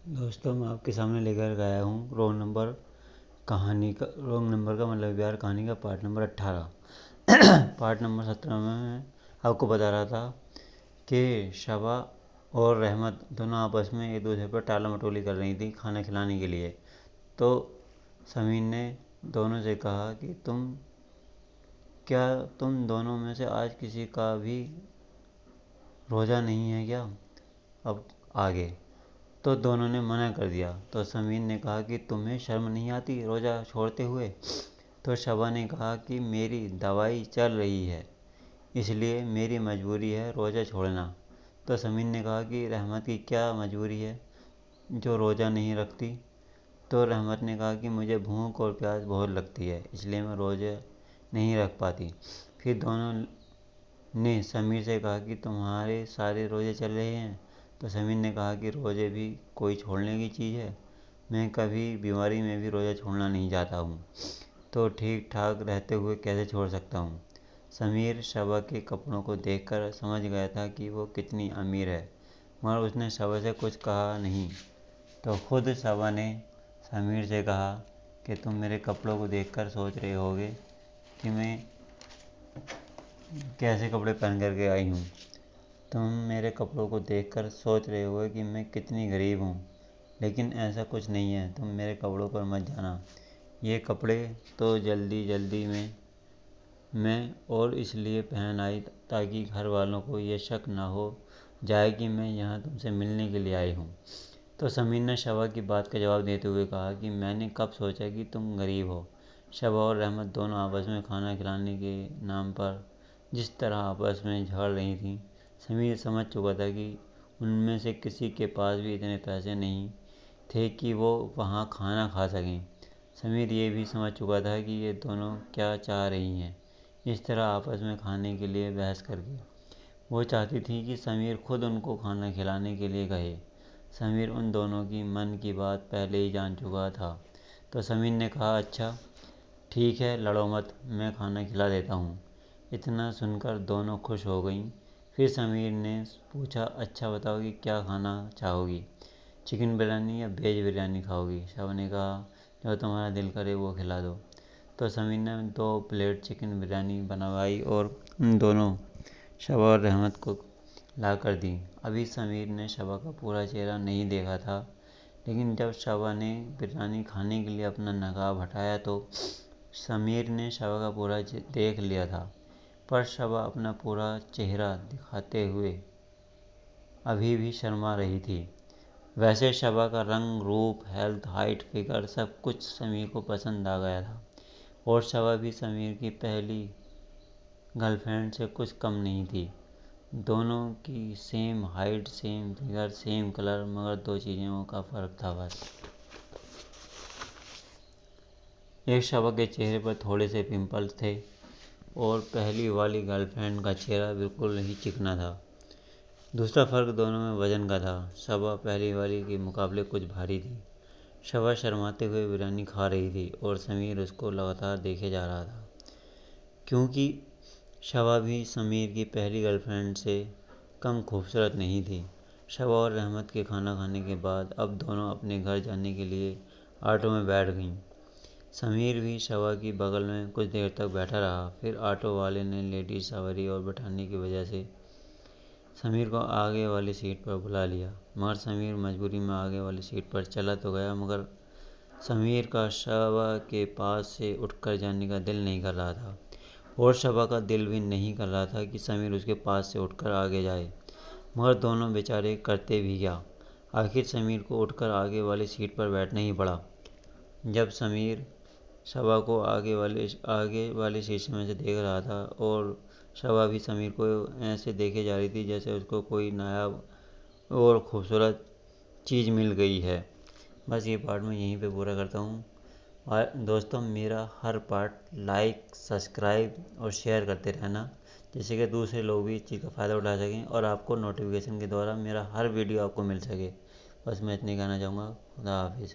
दोस्तों, मैं आपके सामने लेकर गया हूँ रोंग नंबर का मतलब प्यार कहानी का पार्ट नंबर 18। पार्ट नंबर 17 में मैं आपको बता रहा था कि शबा और रहमत दोनों आपस में एक दूसरे पर टाला मटोली कर रही थी खाना खिलाने के लिए। तो समीर ने दोनों से कहा कि तुम दोनों में से आज किसी का भी रोज़ा नहीं है क्या? अब आगे तो दोनों ने मना कर दिया। तो समीर ने कहा कि तुम्हें शर्म नहीं आती रोज़ा छोड़ते हुए? तो शबा ने कहा कि मेरी दवाई चल रही है, इसलिए मेरी मजबूरी है रोज़ा छोड़ना। तो समीर ने कहा कि रहमत की क्या मजबूरी है जो रोज़ा नहीं रखती? तो रहमत ने कहा कि मुझे भूख और प्यास बहुत लगती है, इसलिए मैं रोज़ा नहीं रख पाती। फिर दोनों ने समीर से कहा कि तुम्हारे सारे रोज़े चल रहे हैं? तो समीर ने कहा कि रोज़े भी कोई छोड़ने की चीज़ है? मैं कभी बीमारी में भी रोज़ा छोड़ना नहीं चाहता हूँ, तो ठीक ठाक रहते हुए कैसे छोड़ सकता हूँ? समीर शबा के कपड़ों को देखकर समझ गया था कि वो कितनी अमीर है, मगर उसने शबा से कुछ कहा नहीं। तो खुद शबा ने समीर से कहा कि तुम मेरे कपड़ों को देखकर सोच रहे होगे कि मैं कैसे कपड़े पहन कर के आई हूँ। तुम मेरे कपड़ों को देखकर सोच रहे होगे कि मैं कितनी गरीब हूँ, लेकिन ऐसा कुछ नहीं है। तुम मेरे कपड़ों पर मत जाना। ये कपड़े तो जल्दी जल्दी में मैं और इसलिए पहन आई ताकि घर वालों को ये शक ना हो जाए कि मैं यहाँ तुमसे मिलने के लिए आई हूँ। तो समीर ने शबा की बात का जवाब देते हुए कहा कि मैंने कब सोचा कि तुम गरीब हो। शबा और रहमत दोनों आपस में खाना खिलाने के नाम पर जिस तरह आपस में झगड़ रही थीं, समीर समझ चुका था कि उनमें से किसी के पास भी इतने पैसे नहीं थे कि वो वहाँ खाना खा सकें। समीर ये भी समझ चुका था कि ये दोनों क्या चाह रही हैं, इस तरह आपस में खाने के लिए बहस करके। वो चाहती थी कि समीर खुद उनको खाना खिलाने के लिए कहे। समीर उन दोनों की मन की बात पहले ही जान चुका था। तो समीर ने कहा, अच्छा ठीक है, लड़ो मत, मैं खाना खिला देता हूँ। इतना सुनकर दोनों खुश हो गईं। फिर समीर ने पूछा, अच्छा बताओ कि क्या खाना चाहोगी, चिकन बिरयानी या वेज बिरयानी खाओगी? शबा ने कहा, जो तुम्हारा दिल करे वो खिला दो। तो समीर ने 2 प्लेट चिकन बिरयानी बनवाई और उन दोनों शबा और रहमत को ला कर दी। अभी समीर ने शबा का पूरा चेहरा नहीं देखा था, लेकिन जब शबा ने बिरयानी खाने के लिए अपना नकाब हटाया तो समीर ने शबा का पूरा देख लिया था। पर शबा अपना पूरा चेहरा दिखाते हुए अभी भी शर्मा रही थी। वैसे शबा का रंग, रूप, हेल्थ, हाइट, फिगर सब कुछ समीर को पसंद आ गया था, और शबा भी समीर की पहली गर्लफ्रेंड से कुछ कम नहीं थी। दोनों की same height, same figure, same colour, मगर 2 चीज़ों का फ़र्क था बस। एक शबा के चेहरे पर थोड़े से पिंपल्स थे और पहली वाली गर्लफ्रेंड का चेहरा बिल्कुल ही चिकना था। दूसरा फ़र्क दोनों में वज़न का था। शबा पहली वाली के मुकाबले कुछ भारी थी। शबा शर्माते हुए बिरयानी खा रही थी और समीर उसको लगातार देखे जा रहा था, क्योंकि शबा भी समीर की पहली गर्लफ्रेंड से कम खूबसूरत नहीं थी। शबा और रहमत के खाना खाने के बाद अब दोनों अपने घर जाने के लिए ऑटो में बैठ गईं। समीर भी शबा की बगल में कुछ देर तक बैठा रहा। फिर ऑटो वाले ने लेडीज सवारी और बैठाने की वजह से समीर को आगे वाली सीट पर बुला लिया, मगर समीर मजबूरी में आगे वाली सीट पर चला तो गया, मगर समीर का शबा के पास से उठकर जाने का दिल नहीं कर रहा था, और शबा का दिल भी नहीं कर रहा था कि समीर उसके पास से उठकर आगे जाए। मगर दोनों बेचारे करते भी क्या। आखिर समीर को उठकर आगे वाली सीट पर बैठना ही पड़ा। जब समीर शबा को आगे वाले शीशे में से देख रहा था, और शबा भी समीर को ऐसे देखे जा रही थी जैसे उसको कोई नायाब और खूबसूरत चीज़ मिल गई है। बस ये पार्ट मैं यहीं पे पूरा करता हूँ। और दोस्तों, मेरा हर पार्ट लाइक, सब्सक्राइब और शेयर करते रहना, जिससे कि दूसरे लोग भी इस चीज़ का फ़ायदा उठा सकें और आपको नोटिफिकेशन के द्वारा मेरा हर वीडियो आपको मिल सके। बस मैं इतनी कहना चाहूँगा। खुदा हाफिज़।